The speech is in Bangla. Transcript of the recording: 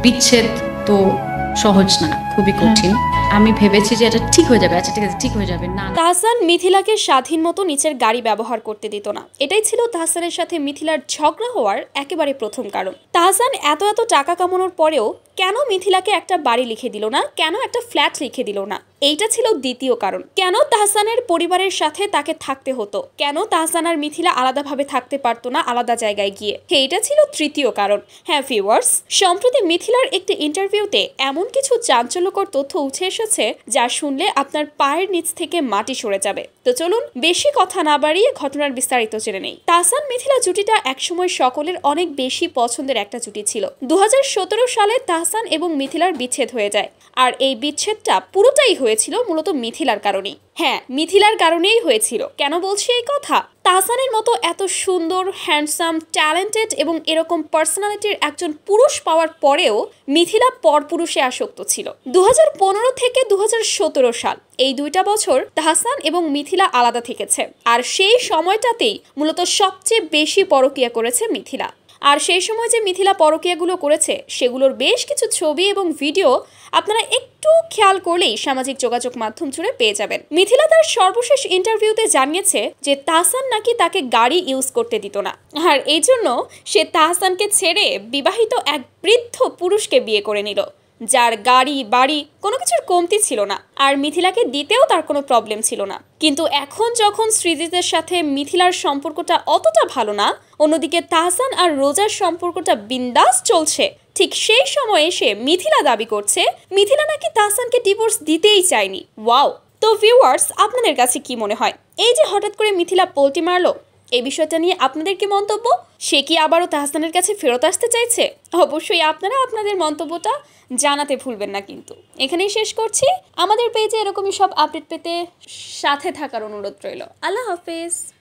বিচ্ছেদ তো সহজ না, খুবই কঠিন। আমি ভেবেছি যে এটা ঠিক হয়ে যাবে, আচ্ছা ঠিক আছে ঠিক হয়ে যাবে না। তাহসান মিথিলাকে স্বাধীন মতো নিচের গাড়ি ব্যবহার করতে দিত না, এটাই ছিল তাহসানের সাথে মিথিলার ঝগড়া হওয়ার একেবারে প্রথম কারণ। তাহসান এত টাকা কামানোর পরেও কেন মিথিলাকে একটা বাড়ি লিখে দিল না, কেন একটা ফ্ল্যাট লিখে দিল না, এইটা ছিল দ্বিতীয় কারণ। কেন তাহসানের পরিবারের সাথে তাকে থাকতে হতো, কেন তাহসান আর মিথিলা আলাদাভাবে থাকতে পারতো না আলাদা জায়গায় গিয়ে, এইটা ছিল তৃতীয় কারণ। হ্যাঁ ভিউয়ার্স, সম্প্রতি মিথিলার একটি ইন্টারভিউতে এমন কিছু চাঞ্চল্যকর তথ্য উঠে এসেছে যা শুনলে আপনার পায়ের নিচ থেকে মাটি সরে যাবে। তো চলুন বেশি কথা না বাড়িয়ে ঘটনার বিস্তারিত জেনে নেই। তাহসান মিথিলা জুটিটা একসময় সকলের অনেক বেশি পছন্দের একটা জুটি ছিল। 2017 সালে তাহসান এবং মিথিলার বিচ্ছেদ হয়ে যায়, আর এই বিচ্ছেদটা পুরোটাই হয়েছিল মূলত মিথিলার কারণেই। হ্যাঁ, মিথিলার কারণেই হয়েছিল। কেন বলছি এই কথা? তাহসানের মতো এত সুন্দর, হ্যান্ডসাম, ট্যালেন্টেড এবং এরকম পার্সোনালিটির একজন পুরুষ পাওয়ার পরেও মিথিলা পরপুরুষে আসক্ত ছিল। 2015 থেকে 2017 সাল, এই 2টা বছর তাহসান এবং মিথিলা আলাদা থেকেছে, আর সেই সময়টাতেই মূলত সবচেয়ে বেশি পরকীয়া করেছে মিথিলা। আর সেই সময় যে মিথিলা পরকীয়াগুলো করেছে সেগুলোর বেশ কিছু ছবি এবং ভিডিও আপনারা একটু খেয়াল করলেই সামাজিক যোগাযোগ মাধ্যম জুড়ে পেয়ে যাবেন। মিথিলা তার সর্বশেষ ইন্টারভিউতে জানিয়েছে যে তাহসান নাকি তাকে গাড়ি ইউজ করতে দিত না, আর এই জন্য সে তাহসানকে ছেড়ে বিবাহিত এক বৃদ্ধ পুরুষকে বিয়ে করে নিল, যার গাড়ি বাড়ি কোনো কিছুর কমতি ছিল না, আর মিথিলাকে দিতেও তার কোনো প্রবলেম ছিল না। কিন্তু এখন যখন সৃজিতের সাথে মিথিলার সম্পর্কটা অতটা ভালো না, অন্যদিকে তাহসান আর রোজার সম্পর্কটা বিন্দাস চলছে, ঠিক সেই সময়ে এসে মিথিলা দাবি করছে মিথিলা নাকি তাহসানকে ডিভোর্স দিতেই চায়নি। ওয়াও! তো ভিউয়ার্স, আপনাদের কাছে কি মনে হয়, এই যে হঠাৎ করে মিথিলা পোল্টি মারলো, এই বিষয়টা নিয়ে আপনাদের কি মন্তব্য? সে কি আবারও তাহসানের কাছে ফেরত আসতে চাইছে? অবশ্যই আপনারা আপনাদের মন্তব্যটা জানাতে ভুলবেন না। কিন্তু এখানেই শেষ করছি। আমাদের পেজে এরকমই সব আপডেট পেতে সাথে থাকার অনুরোধ রইল। আল্লাহ হাফেজ।